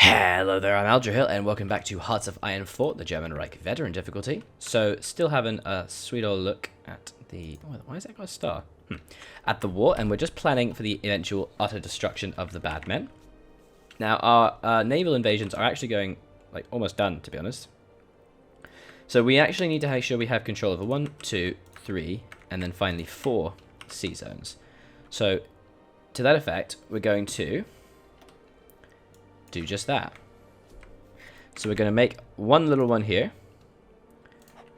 Hello there, I'm Aldrahill, and welcome back to Hearts of Iron 4, the German Reich veteran difficulty. So, still having a sweet old look at the... Oh, why has that got a star? At the war, and we're just planning for the eventual utter destruction of the bad men. Now, our naval invasions are actually going, like, almost done, to be honest. So, we actually need to make sure we have control over 1, 2, 3, and then finally 4 sea zones. So, to that effect, we're going to do just that. So we're going to make one little one here,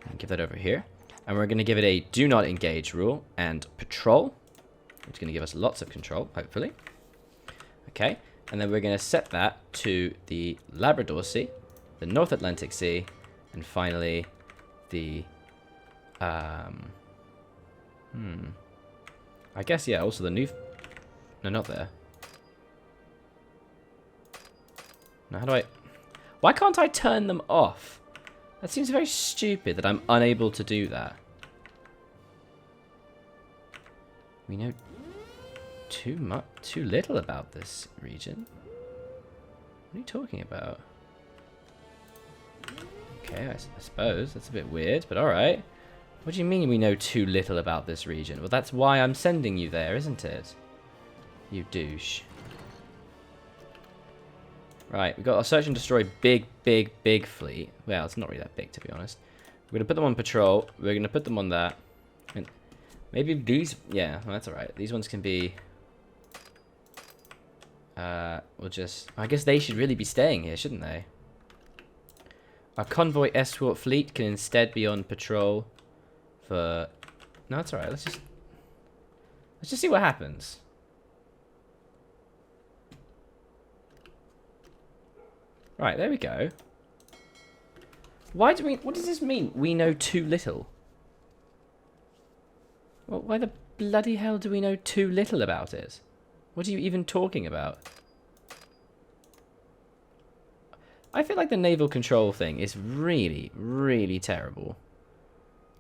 and give that over here, and we're going to give it a do not engage rule and patrol, which is going to give us lots of control, hopefully. Okay, and then we're going to set that to the Labrador Sea, the North Atlantic Sea, and finally the I guess, yeah, also the new... No, not there. Now, how do I... Why can't I turn them off? That seems very stupid that I'm unable to do that. We know too little about this region. What are you talking about? Okay, I suppose. That's a bit weird, but alright. What do you mean we know too little about this region? Well, that's why I'm sending you there, isn't it? You douche. Right, we've got a search and destroy big fleet. Well, it's not really that big, to be honest. We're going to put them on patrol. We're going to put them on that. And maybe these... Yeah, well, that's alright. These ones can be... we'll just... I guess they should really be staying here, shouldn't they? Our convoy escort fleet can instead be on patrol for... No, that's alright. Let's just see what happens. Right, there we go. Why do we... What does this mean? We know too little. Well, why the bloody hell do we know too little about it? What are you even talking about? I feel like the naval control thing is really, really terrible.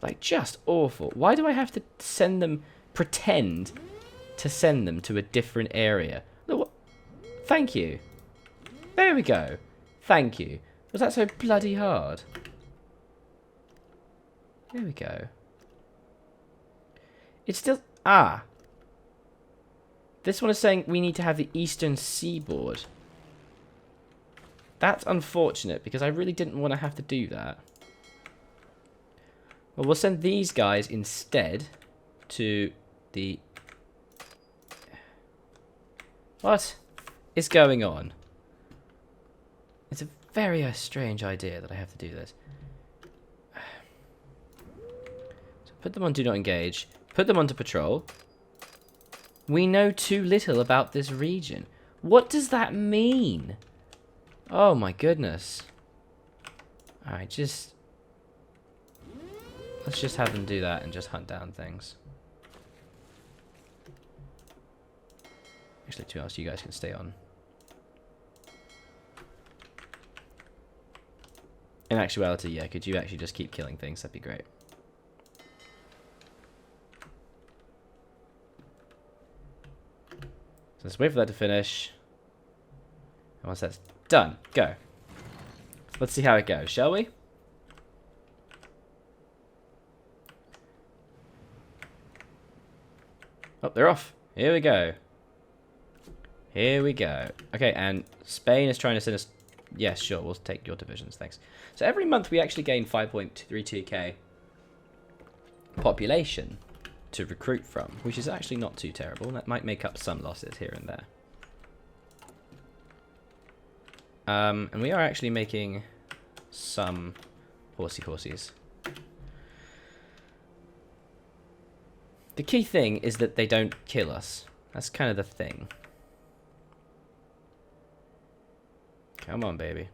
Like, just awful. Why do I have to send them... Pretend to send them to a different area? Look, what... Thank you. There we go. Thank you. Was that so bloody hard? There we go. It's still... Ah. This one is saying we need to have the eastern seaboard. That's unfortunate, because I really didn't want to have to do that. Well, we'll send these guys instead to the... What is going on? It's a very strange idea that I have to do this. So put them on do not engage. Put them onto patrol. We know too little about this region. What does that mean? Oh my goodness. Alright, just... Let's just have them do that and just hunt down things. Actually, to be honest, you guys can stay on. In actuality, yeah, could you actually just keep killing things? That'd be great. So let's wait for that to finish. And once that's done, go. Let's see how it goes, shall we? Oh, they're off. Here we go. Here we go. Okay, and Spain is trying to send us... Yes, sure, we'll take your divisions, thanks. So every month we actually gain 5.32k population to recruit from, which is actually not too terrible. That might make up some losses here and there. And we are actually making some horsies. The key thing is that they don't kill us. That's kind of the thing. Come on, baby.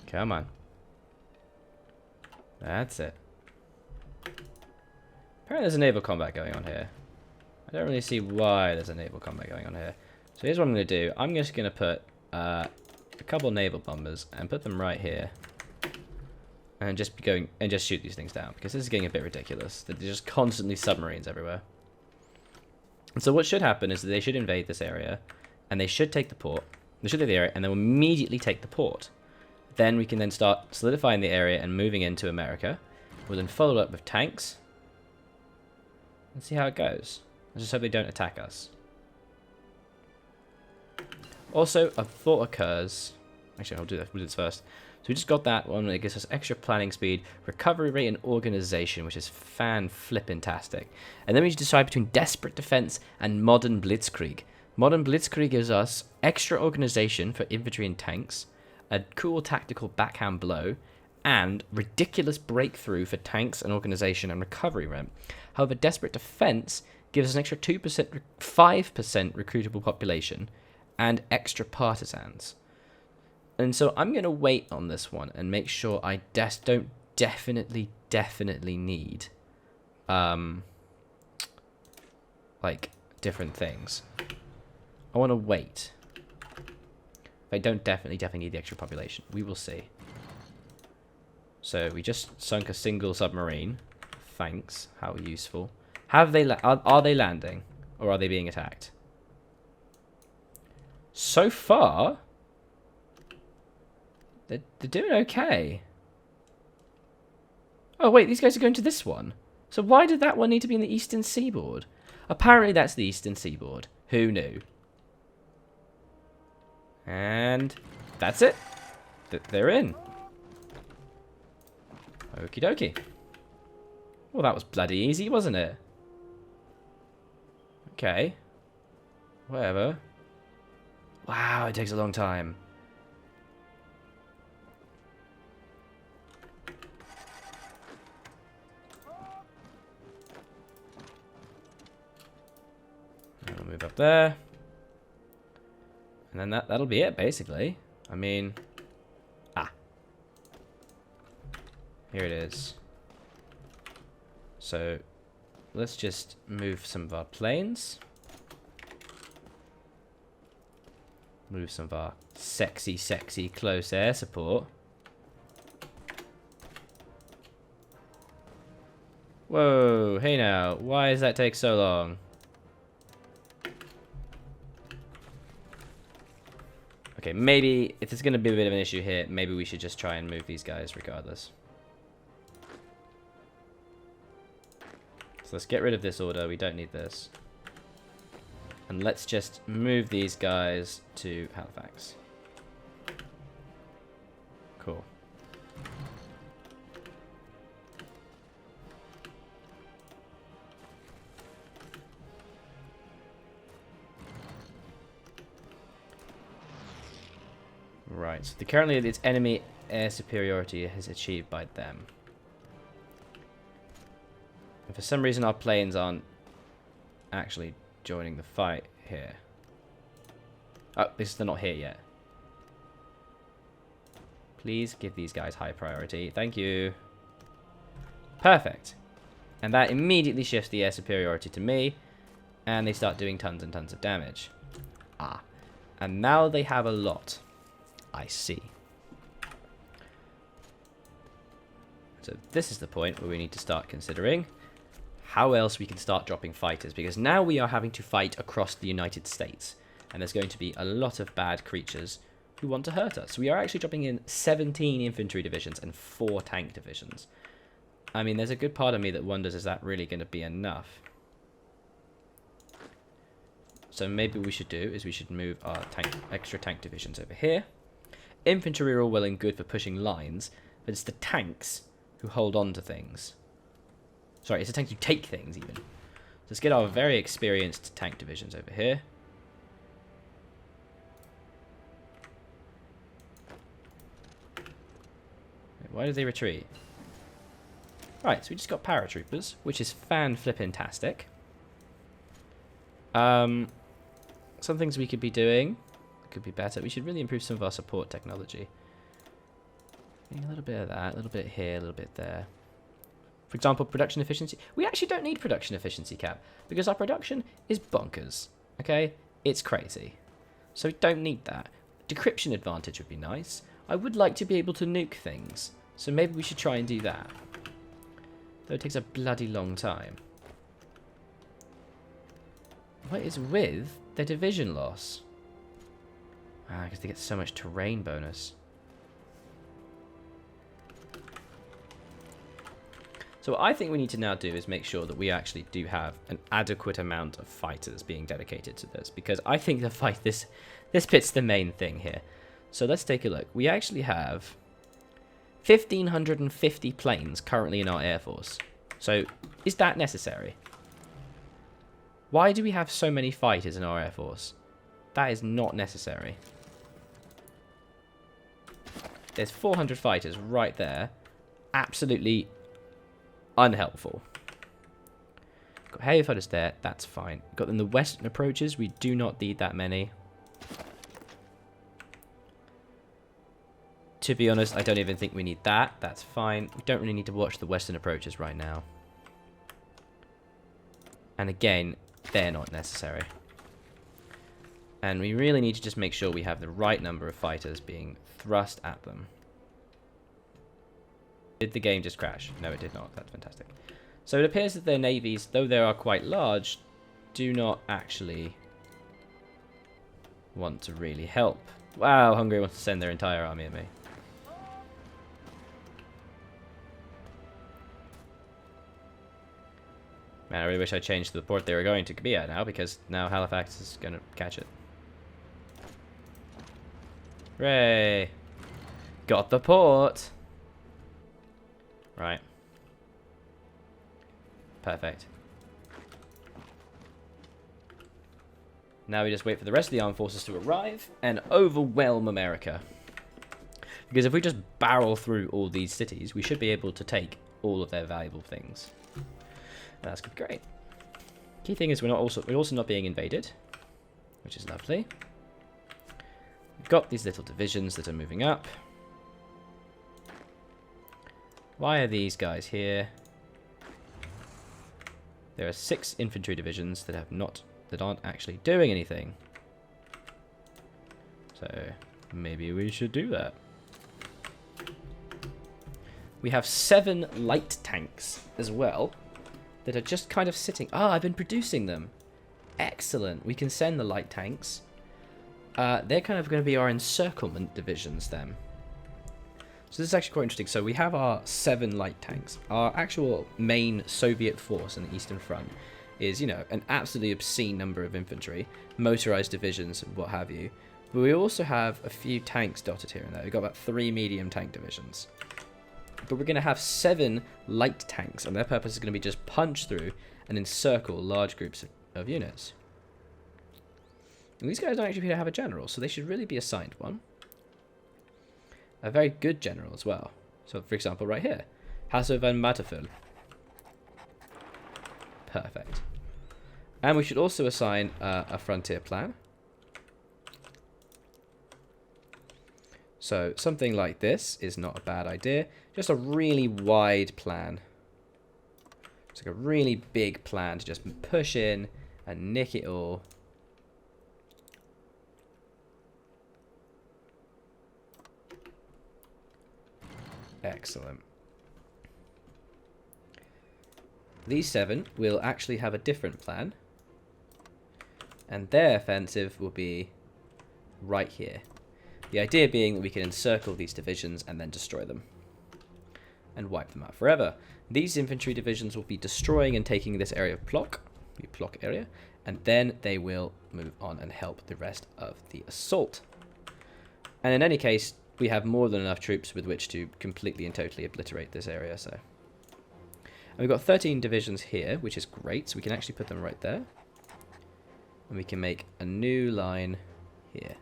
Come on. That's it. Apparently there's a naval combat going on here. I don't really see why there's a naval combat going on here. So here's what I'm going to do. I'm just going to put a couple naval bombers and put them right here. And just be going and just shoot these things down. Because this is getting a bit ridiculous. There's just constantly submarines everywhere. And so what should happen is that they should invade this area. And they should take the port. They should take the area, and then we'll immediately take the port. Then we can then start solidifying the area and moving into America. We'll then follow up with tanks. Let's see how it goes. I just hope they don't attack us. Also, a thought occurs. Actually, I'll do that. We'll do this first. So we just got that one. It gives us extra planning speed, recovery rate, and organization, which is fan-flippin-tastic. And then we decide between desperate defense and modern blitzkrieg. Modern blitzkrieg gives us extra organization for infantry and tanks, a cool tactical backhand blow, and ridiculous breakthrough for tanks and organization and recovery rate. However, desperate defense gives us an extra 2%, 5% recruitable population, and extra partisans. And so I'm going to wait on this one and make sure I don't definitely need like different things. I want to wait. I don't definitely need the extra population. We will see. So we just sunk a single submarine. Thanks. How useful. Have they are they landing or are they being attacked? So far, they're doing okay. Oh wait, these guys are going to this one. So why did that one need to be in the eastern seaboard? Apparently that's the eastern seaboard. Who knew? And that's it. They're in. Okie dokie. Well, that was bloody easy, wasn't it? Okay. Whatever. Wow, it takes a long time. I'll move up there. And then that'll be it, basically. I mean... Here it is. So, let's just move some of our planes. Move some of our sexy close air support. Whoa, hey now, why does that take so long? Okay, maybe, if there's going to be a bit of an issue here, maybe we should just try and move these guys regardless. So let's get rid of this order, we don't need this. And let's just move these guys to Halifax. Cool. Right, so currently its enemy air superiority is achieved by them. And for some reason our planes aren't actually joining the fight here. Oh, they're not here yet. Please give these guys high priority. Thank you. Perfect. And that immediately shifts the air superiority to me. And they start doing tons and tons of damage. Ah. And now they have a lot. I see. So this is the point where we need to start considering how else we can start dropping fighters, because now we are having to fight across the United States, and there's going to be a lot of bad creatures who want to hurt us. We are actually dropping in 17 infantry divisions and 4 tank divisions. I mean, there's a good part of me that wonders, is that really going to be enough? So maybe what we should do is we should move our extra tank divisions over here. Infantry are all well and good for pushing lines, but it's the tanks who hold on to things. Sorry, it's the tanks who take things, even. So let's get our very experienced tank divisions over here. Wait, why did they retreat? Right, so we just got paratroopers, which is fan-flippin-tastic. Some things we could be doing could be better. We should really improve some of our support technology. A little bit of that, a little bit here, a little bit there. For example, production efficiency. We actually don't need production efficiency cap because our production is bonkers. Okay? It's crazy. So we don't need that. Decryption advantage would be nice. I would like to be able to nuke things. So maybe we should try and do that. Though it takes a bloody long time. What is with their division loss? Ah, because they get so much terrain bonus. So what I think we need to now do is make sure that we actually do have an adequate amount of fighters being dedicated to this, because I think this bit's the main thing here. So let's take a look. We actually have 1,550 planes currently in our Air Force. So is that necessary? Why do we have so many fighters in our Air Force? That is not necessary. There's 400 fighters right there. Absolutely unhelpful. Got heavy fighters there, that's fine. Got in the western approaches, we do not need that many. To be honest, I don't even think we need that, that's fine. We don't really need to watch the western approaches right now. And again, they're not necessary. And we really need to just make sure we have the right number of fighters being thrust at them. Did the game just crash? No, it did not. That's fantastic. So it appears that their navies, though they are quite large, do not actually want to really help. Wow, Hungary wants to send their entire army at me. Man, I really wish I changed the port they were going to be at now, because now Halifax is going to catch it. Hooray! Got the port! Right. Perfect. Now we just wait for the rest of the armed forces to arrive and overwhelm America. Because if we just barrel through all these cities, we should be able to take all of their valuable things. That's great. Key thing is we're also not being invaded, which is lovely. We've got these little divisions that are moving up. Why are these guys here? There are 6 infantry divisions that aren't actually doing anything. So maybe we should do that. We have 7 light tanks as well that are just kind of sitting. Ah, I've been producing them. Excellent. We can send the light tanks. They're kind of going to be our encirclement divisions then. So this is actually quite interesting. So we have our 7 light tanks. Our actual main Soviet force in the Eastern Front is, you know, an absolutely obscene number of infantry, motorized divisions, what have you. But we also have a few tanks dotted here and there. We've got about 3 medium tank divisions. But we're going to have 7 light tanks, and their purpose is going to be just punch through and encircle large groups of units. And these guys don't actually have a general, so they should really be assigned one. A very good general as well. So, for example, right here. Hasso van Matterful. Perfect. And we should also assign a frontier plan. So, something like this is not a bad idea. Just a really wide plan. It's like a really big plan to just push in and nick it all. Excellent. These 7 will actually have a different plan. And their offensive will be right here. The idea being that we can encircle these divisions and then destroy them. And wipe them out forever. These infantry divisions will be destroying and taking this area of Plock, the Plock area, and then they will move on and help the rest of the assault. And in any case, we have more than enough troops with which to completely and totally obliterate this area. So, and we've got 13 divisions here, which is great. So we can actually put them right there. And we can make a new line here.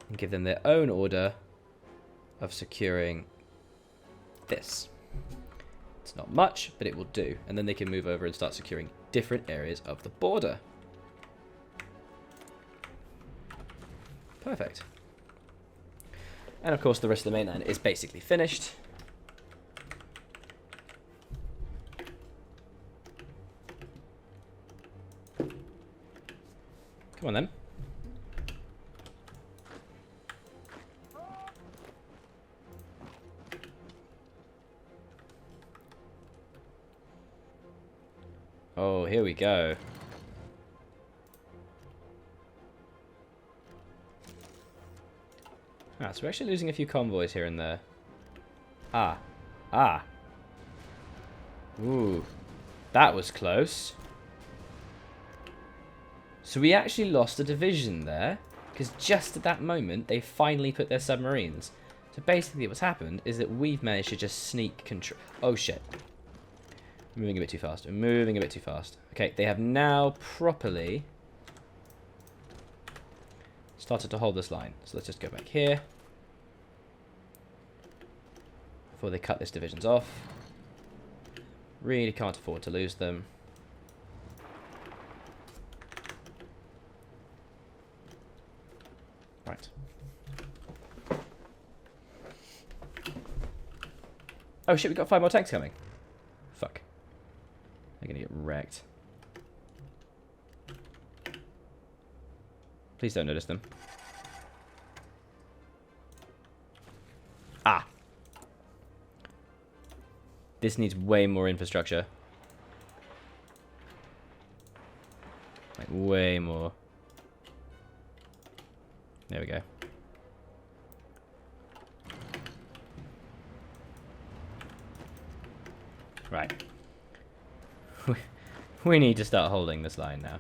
And give them their own order of securing this. It's not much, but it will do. And then they can move over and start securing different areas of the border. Perfect. And of course the rest of the mainland is basically finished. Come on then. Oh, here we go. Ah, so we're actually losing a few convoys here and there. Ah. Ah. Ooh. That was close. So we actually lost a division there, because just at that moment, they finally put their submarines. So basically what's happened is that we've managed to just sneak control. Oh shit. Moving a bit too fast. We're moving a bit too fast. Okay, they have now properly started to hold this line. So let's just go back here before they cut this divisions off. Really can't afford to lose them. Right. Oh shit, we got 5 more tanks coming. Fuck. They're gonna get wrecked. Please don't notice them. Ah. This needs way more infrastructure. Like, way more. There we go. Right. We need to start holding this line now.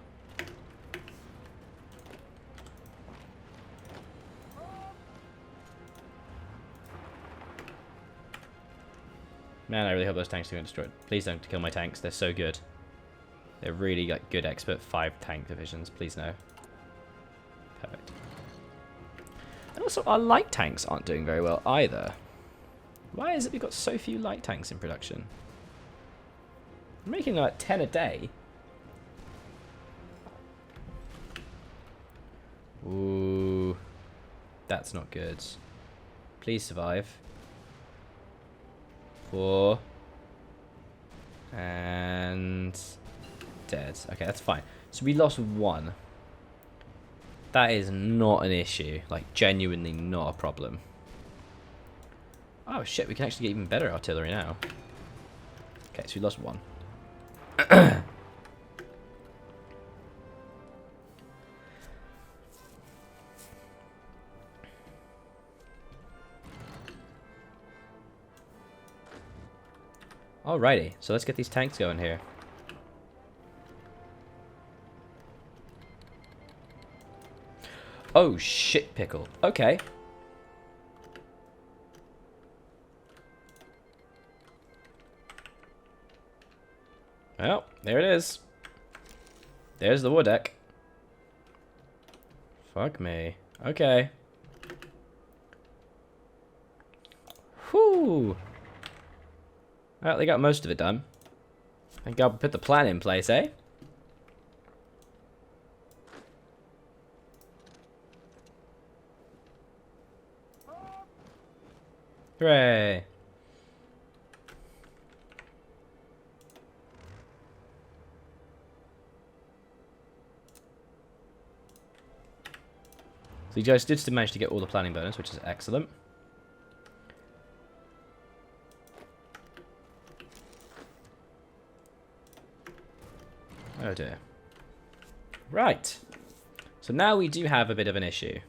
Man, I really hope those tanks are going to destroy it. Please don't kill my tanks. They're so good. They're really like good expert 5 tank divisions. Please no. Perfect. And also, our light tanks aren't doing very well either. Why is it we've got so few light tanks in production? We're making like 10 a day. Ooh. That's not good. Please survive. 4. And dead. Okay, that's fine. So we lost 1. That is not an issue. Like, genuinely not a problem. Oh shit, we can actually get even better artillery now. Okay, so we lost 1. Alrighty, so let's get these tanks going here. Oh shit, pickle. Okay. Well, there it is. There's the war deck. Fuck me. Okay. Whew. Well, they got most of it done. Thank God we put the plan in place, eh? Hooray. So you guys did still manage to get all the planning bonus, which is excellent. Oh dear. Right. So now we do have a bit of an issue.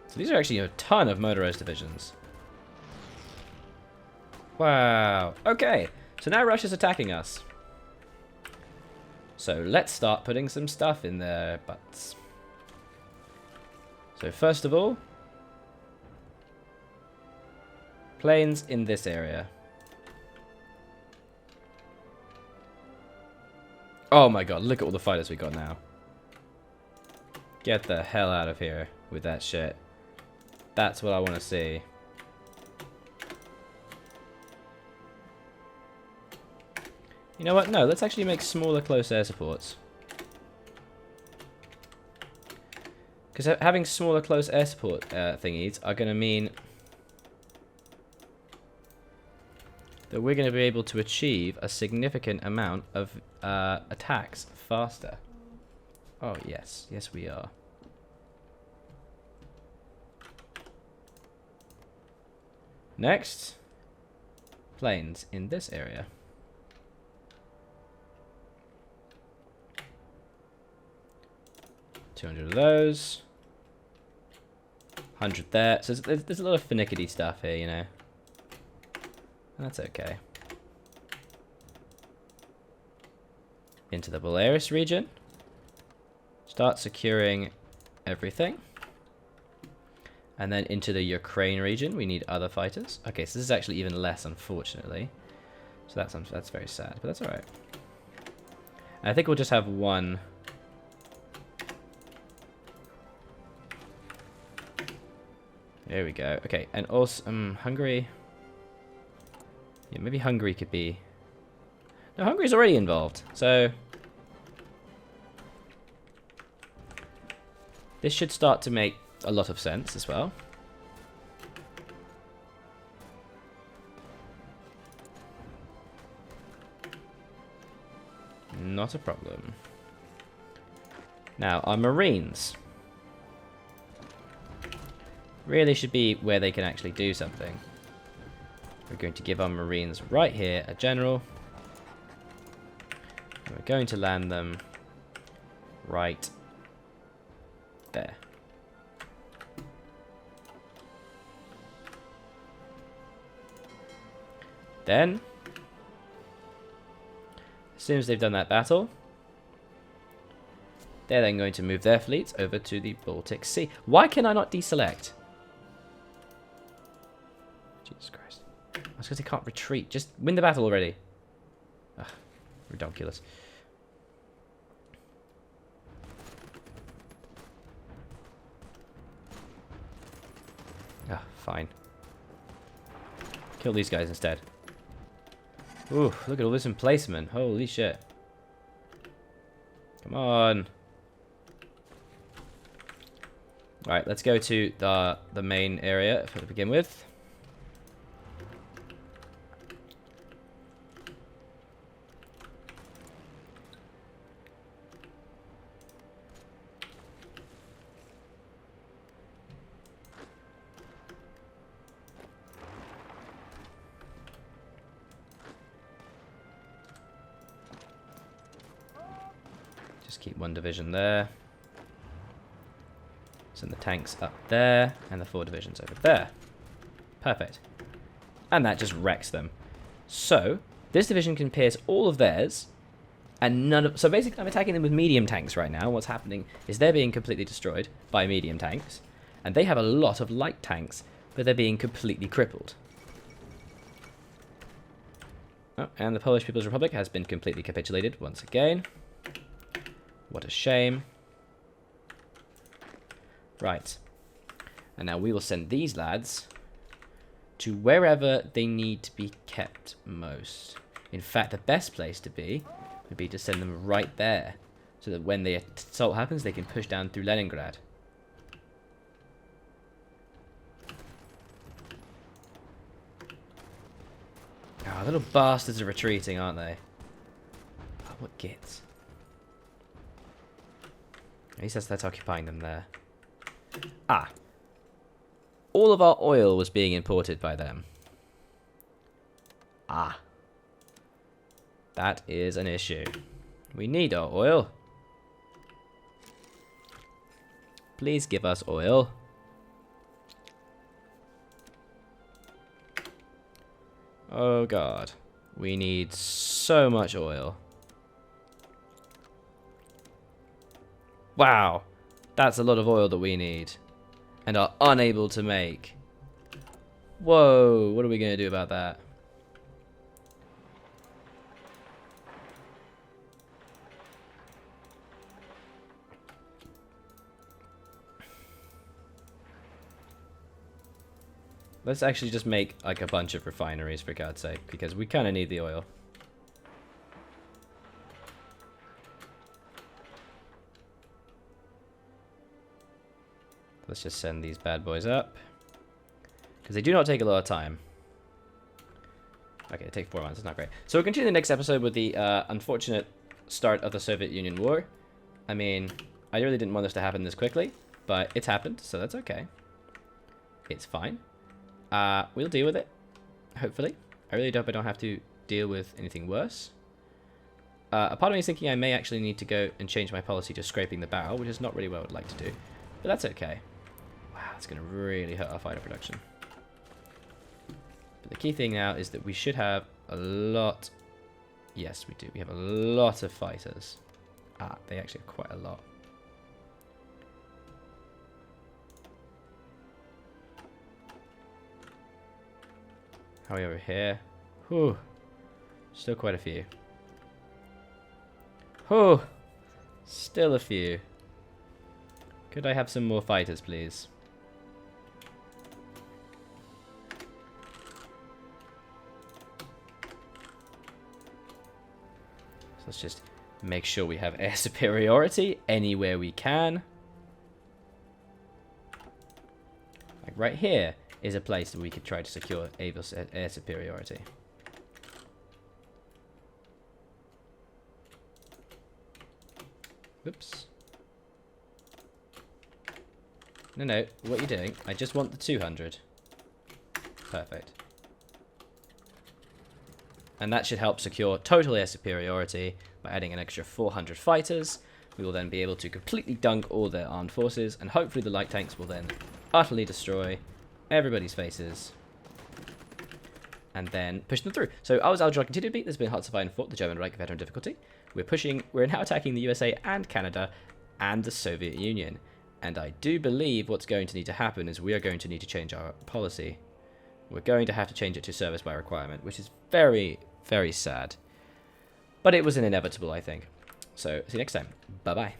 So these are actually a ton of motorized divisions. Wow. Okay. So now Russia's attacking us. So let's start putting some stuff in their butts. So first of all, planes in this area. Oh my god, look at all the fighters we got now. Get the hell out of here with that shit. That's what I want to see. You know what? No, let's actually make smaller close air supports. Because having smaller close air support thingies are going to mean that we're going to be able to achieve a significant amount of attacks faster. Oh, yes. Yes, we are. Next, planes in this area. 200 of those. 100 there. So there's a lot of finicky stuff here, you know. And that's okay. Into the Belarus region. Start securing everything. And then into the Ukraine region, we need other fighters. Okay, so this is actually even less, unfortunately. So that's very sad, but that's alright. I think we'll just have one. There we go. Okay, and also Hungary. Yeah, maybe Hungary could be. No, Hungary's already involved, so this should start to make a lot of sense as well. Not a problem. Now, our Marines really should be where they can actually do something. We're going to give our Marines right here a general. And we're going to land them right there. Then, as soon as they've done that battle, they're then going to move their fleets over to the Baltic Sea. Why can I not deselect? Jesus Christ. That's because they can't retreat. Just win the battle already. Ugh, ridiculous. Ah, fine. Kill these guys instead. Ooh, look at all this emplacement. Holy shit. Come on. Alright, let's go to the main area to begin with. Just keep one division there. Send the tanks up there, and the 4 divisions over there. Perfect. And that just wrecks them. So, this division can pierce all of theirs, and none of... So basically, I'm attacking them with medium tanks right now. What's happening is they're being completely destroyed by medium tanks, and they have a lot of light tanks, but they're being completely crippled. Oh, and the Polish People's Republic has been completely capitulated once again. What a shame. Right. And now we will send these lads to wherever they need to be kept most. In fact, the best place to be would be to send them right there, so that when the assault happens, they can push down through Leningrad. Oh, little bastards are retreating, aren't they? Oh, what gits. At least that's occupying them there. Ah. All of our oil was being imported by them. Ah. That is an issue. We need our oil. Please give us oil. Oh god. We need so much oil. Wow. That's a lot of oil that we need. And are unable to make. Whoa. What are we going to do about that? Let's actually just make like a bunch of refineries, for God's sake, because we kind of need the oil. Let's just send these bad boys up, because they do not take a lot of time. Okay, it takes 4 months. It's not great. So we'll continue the next episode with the unfortunate start of the Soviet Union war. I mean, I really didn't want this to happen this quickly, but it's happened, so that's okay. It's fine. We'll deal with it, hopefully. I really hope I don't have to deal with anything worse. A part of me is thinking I may actually need to go and change my policy to scraping the barrel, which is not really what I would like to do. But that's okay. Wow, it's going to really hurt our fighter production. But the key thing now is that we should have a lot... Yes, we do. We have a lot of fighters. They actually have quite a lot. How are we over here? Whew. Still quite a few. Whew. Still a few. Could I have some more fighters, please? So let's just make sure we have air superiority anywhere we can. Like right here is a place that we could try to secure air superiority. Oops. No, what are you doing? I just want the 200. Perfect. And that should help secure total air superiority by adding an extra 400 fighters. We will then be able to completely dunk all their armed forces, and hopefully the light tanks will then utterly destroy everybody's faces and then push them through. So I was Algernon, continue to beat. There's been Hearts of Iron IV, the German Reich veteran difficulty. We're now attacking the USA and Canada and the Soviet Union. And I do believe what's going to need to happen is we are going to need to change our policy. We're going to have to change it to service by requirement, which is very, very sad. But it was an inevitable, I think. So, see you next time. Bye-bye.